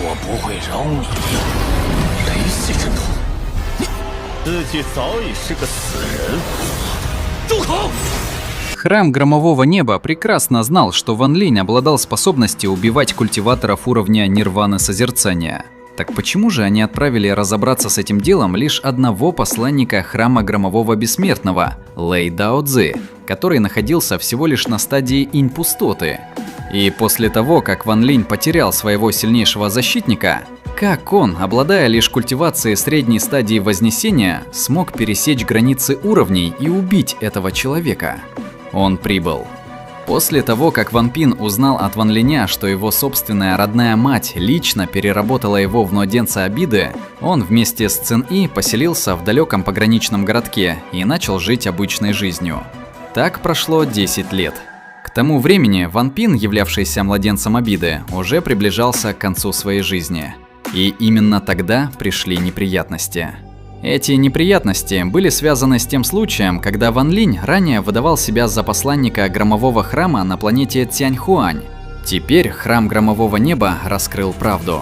我不会饶你。雷系之徒，你自己早已是个死人。住口！ Храм Громового Неба прекрасно знал, что Ван Линь обладал способностью убивать культиваторов уровня Нирваны Созерцания. Так почему же они отправили разобраться с этим делом лишь одного посланника Храма Громового Бессмертного, Лэй Дао Цзи, который находился всего лишь на стадии Инь Пустоты? И после того, как Ван Линь потерял своего сильнейшего защитника, как он, обладая лишь культивацией средней стадии Вознесения, смог пересечь границы уровней и убить этого человека? Он прибыл. После того, как Ван Пин узнал от Ван Линя, что его собственная родная мать лично переработала его в младенца обиды, он вместе с Цин И поселился в далеком пограничном городке и начал жить обычной жизнью. Так прошло 10 лет. К тому времени Ван Пин, являвшийся младенцем обиды, уже приближался к концу своей жизни. И именно тогда пришли неприятности. Эти неприятности были связаны с тем случаем, когда Ван Линь ранее выдавал себя за посланника Громового Храма на планете Тяньхуань. Теперь Храм Громового Неба раскрыл правду.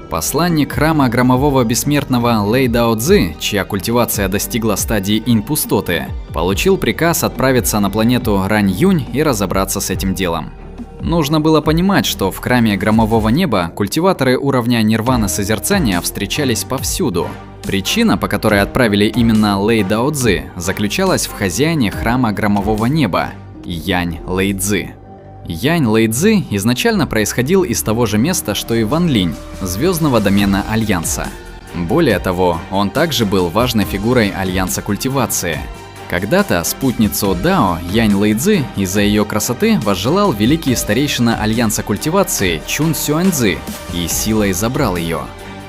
Посланник Храма Громового Бессмертного Лэй Дао Цзи, чья культивация достигла стадии Инь Пустоты, получил приказ отправиться на планету Рань-Юнь и разобраться с этим делом. Нужно было понимать, что в Храме Громового Неба культиваторы уровня Нирваны Созерцания встречались повсюду. Причина, по которой отправили именно Лэй Дао Цзи, заключалась в хозяине Храма Громового Неба – Янь Лэйцзы. Янь Лэйцзы изначально происходил из того же места, что и Ван Линь – звездного домена Альянса. Более того, он также был важной фигурой Альянса культивации. Когда-то спутницу Дао Янь Лэйцзы из-за ее красоты возжелал великий старейшина Альянса культивации Чун Сюаньцзы и силой забрал ее.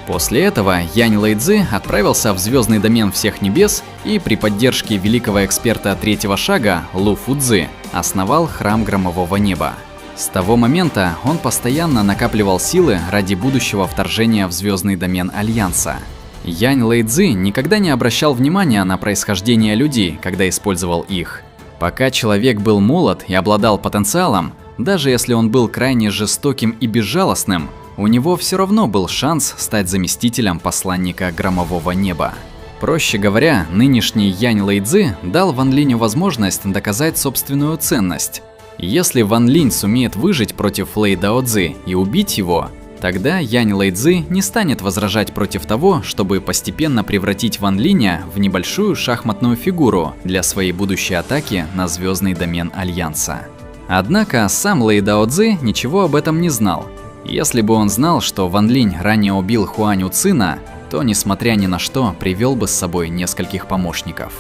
После этого Янь Лэйцзы отправился в звездный домен всех небес и при поддержке великого эксперта третьего шага Лу Фудзи основал Храм Громового Неба. С того момента он постоянно накапливал силы ради будущего вторжения в звездный домен Альянса. Янь Лэйцзы никогда не обращал внимания на происхождение людей, когда использовал их. Пока человек был молод и обладал потенциалом, даже если он был крайне жестоким и безжалостным, у него все равно был шанс стать заместителем посланника Громового Неба. Проще говоря, нынешний Янь Лэйцзы дал Ван Линю возможность доказать собственную ценность. Если Ван Линь сумеет выжить против Лэй Дао Цзи и убить его, тогда Янь Лэйцзы не станет возражать против того, чтобы постепенно превратить Ван Линя в небольшую шахматную фигуру для своей будущей атаки на звездный домен Альянса. Однако сам Лэй Дао Цзи ничего об этом не знал. Если бы он знал, что Ван Линь ранее убил Хуань У Цина, то, несмотря ни на что, привел бы с собой нескольких помощников.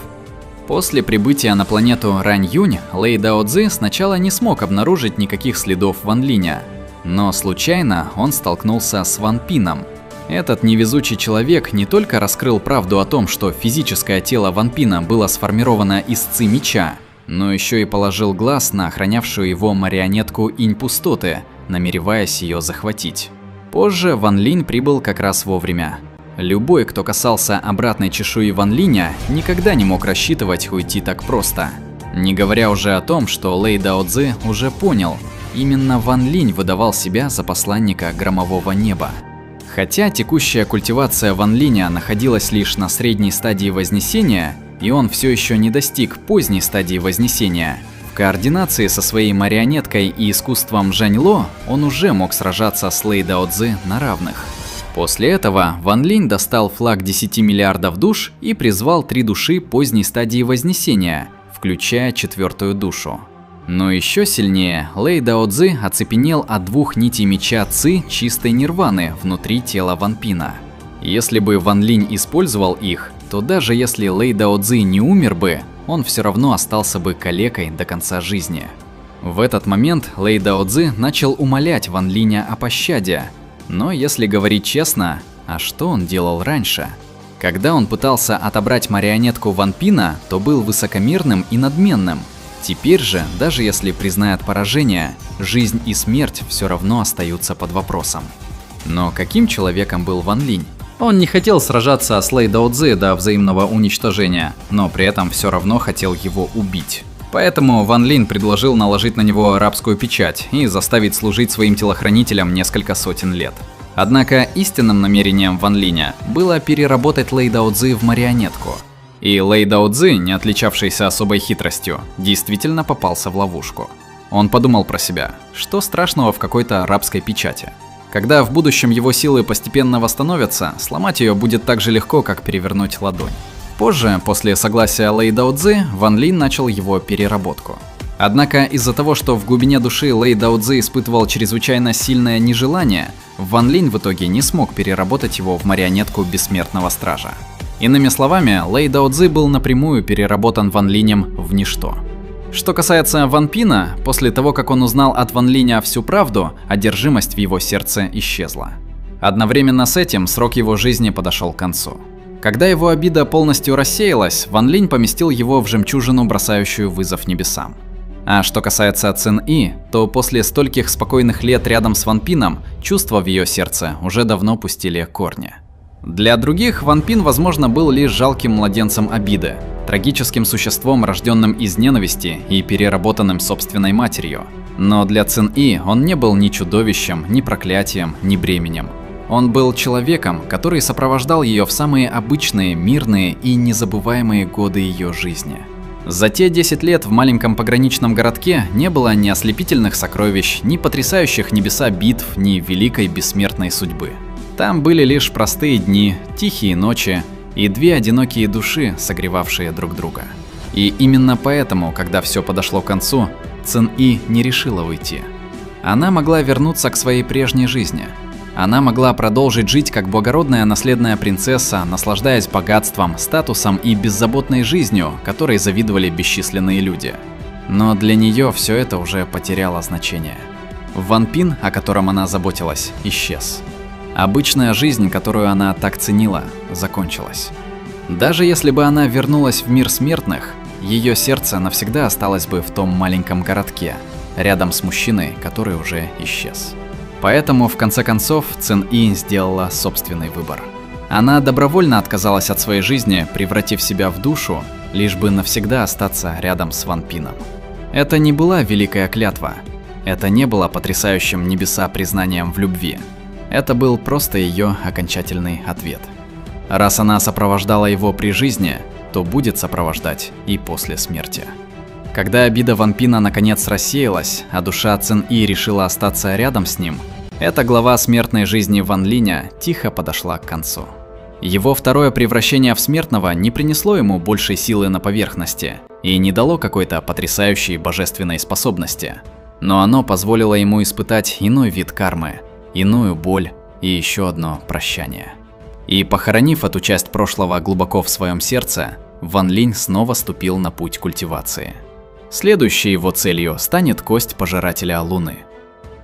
После прибытия на планету Рань-Юнь, Лэй Дао Цзи сначала не смог обнаружить никаких следов Ван Линя, но случайно он столкнулся с Ван Пином. Этот невезучий человек не только раскрыл правду о том, что физическое тело Ван Пина было сформировано из ци меча, но еще и положил глаз на охранявшую его марионетку Инь Пустоты, намереваясь ее захватить. Позже Ван Линь прибыл как раз вовремя. Любой, кто касался обратной чешуи Ван Линя, никогда не мог рассчитывать уйти так просто. Не говоря уже о том, что Лэй Дао Цзи уже понял, именно Ван Линь выдавал себя за посланника Громового Неба. Хотя текущая культивация Ван Линя находилась лишь на средней стадии Вознесения, и он все еще не достиг поздней стадии Вознесения, в координации со своей марионеткой и искусством Жаньло он уже мог сражаться с Лэй Дао Цзи на равных. После этого Ван Линь достал флаг 10 миллиардов душ и призвал 3 души поздней стадии Вознесения, включая 4-ю душу. Но еще сильнее Лэй Дао Цзи оцепенел от 2 нитей меча Ци чистой нирваны внутри тела Ван Пина. Если бы Ван Линь использовал их, то даже если Лэй Дао Цзи не умер бы, он все равно остался бы калекой до конца жизни. В этот момент Лэй Дао Цзи начал умолять Ван Линя о пощаде. Но если говорить честно, а что он делал раньше? Когда он пытался отобрать марионетку Ван Пина, то был высокомерным и надменным. Теперь же, даже если признает поражение, жизнь и смерть все равно остаются под вопросом. Но каким человеком был Ван Линь? Он не хотел сражаться с Лэй Дао Цзи до взаимного уничтожения, но при этом все равно хотел его убить. Поэтому Ван Линь предложил наложить на него арабскую печать и заставить служить своим телохранителям несколько сотен лет. Однако истинным намерением Ван Линя было переработать Лэй Даоцзы в марионетку. И Лэй Даоцзы, не отличавшийся особой хитростью, действительно попался в ловушку. Он подумал про себя, что страшного в какой-то рабской печати. Когда в будущем его силы постепенно восстановятся, сломать ее будет так же легко, как перевернуть ладонь. Позже, после согласия Лэй Даоцзы, Ван Линь начал его переработку. Однако из-за того, что в глубине души Лэй Даоцзы испытывал чрезвычайно сильное нежелание, Ван Линь в итоге не смог переработать его в марионетку Бессмертного Стража. Иными словами, Лэй Даоцзы был напрямую переработан Ван Линем в ничто. Что касается Ван Пина, после того, как он узнал от Ван Линя всю правду, одержимость в его сердце исчезла. Одновременно с этим срок его жизни подошел к концу. Когда его обида полностью рассеялась, Ван Линь поместил его в жемчужину, бросающую вызов небесам. А что касается Цин И, то после стольких спокойных лет рядом с Ван Пином, чувства в ее сердце уже давно пустили корни. Для других Ван Пин, возможно, был лишь жалким младенцем обиды, трагическим существом, рожденным из ненависти и переработанным собственной матерью. Но для Цин И он не был ни чудовищем, ни проклятием, ни бременем. Он был человеком, который сопровождал ее в самые обычные, мирные и незабываемые годы ее жизни. За те 10 лет в маленьком пограничном городке не было ни ослепительных сокровищ, ни потрясающих небеса битв, ни великой бессмертной судьбы. Там были лишь простые дни, тихие ночи и две одинокие души, согревавшие друг друга. И именно поэтому, когда все подошло к концу, Цин И не решила уйти. Она могла вернуться к своей прежней жизни. Она могла продолжить жить как благородная наследная принцесса, наслаждаясь богатством, статусом и беззаботной жизнью, которой завидовали бесчисленные люди. Но для нее все это уже потеряло значение. Ван Пин, о котором она заботилась, исчез. Обычная жизнь, которую она так ценила, закончилась. Даже если бы она вернулась в мир смертных, ее сердце навсегда осталось бы в том маленьком городке, рядом с мужчиной, который уже исчез. Поэтому, в конце концов, Цин И сделала собственный выбор. Она добровольно отказалась от своей жизни, превратив себя в душу, лишь бы навсегда остаться рядом с Ван Пином. Это не была великая клятва. Это не было потрясающим небеса признанием в любви. Это был просто ее окончательный ответ. Раз она сопровождала его при жизни, то будет сопровождать и после смерти. Когда обида Ван Пина наконец рассеялась, а душа Цин И решила остаться рядом с ним, эта глава смертной жизни Ван Линя тихо подошла к концу. Его второе превращение в смертного не принесло ему большей силы на поверхности и не дало какой-то потрясающей божественной способности, но оно позволило ему испытать иной вид кармы, иную боль и еще одно прощание. И похоронив эту часть прошлого глубоко в своем сердце, Ван Линь снова ступил на путь культивации. Следующей его целью станет кость пожирателя Луны.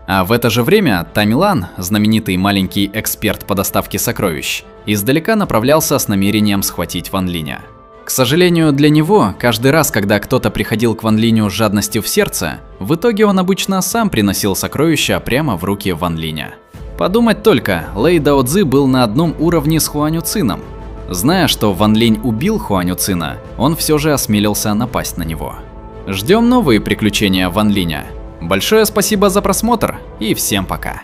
А в это же время Тамилан, знаменитый маленький эксперт по доставке сокровищ, издалека направлялся с намерением схватить Ван Линя. К сожалению для него, каждый раз, когда кто-то приходил к Ван Линю с жадностью в сердце, в итоге он обычно сам приносил сокровища прямо в руки Ван Линя. Подумать только, Лэй Даоцзы был на одном уровне с Хуаню Цином. Зная, что Ван Линь убил Хуаню Цина, он все же осмелился напасть на него. Ждем новые приключения Ван Линя. Большое спасибо за просмотр и всем пока.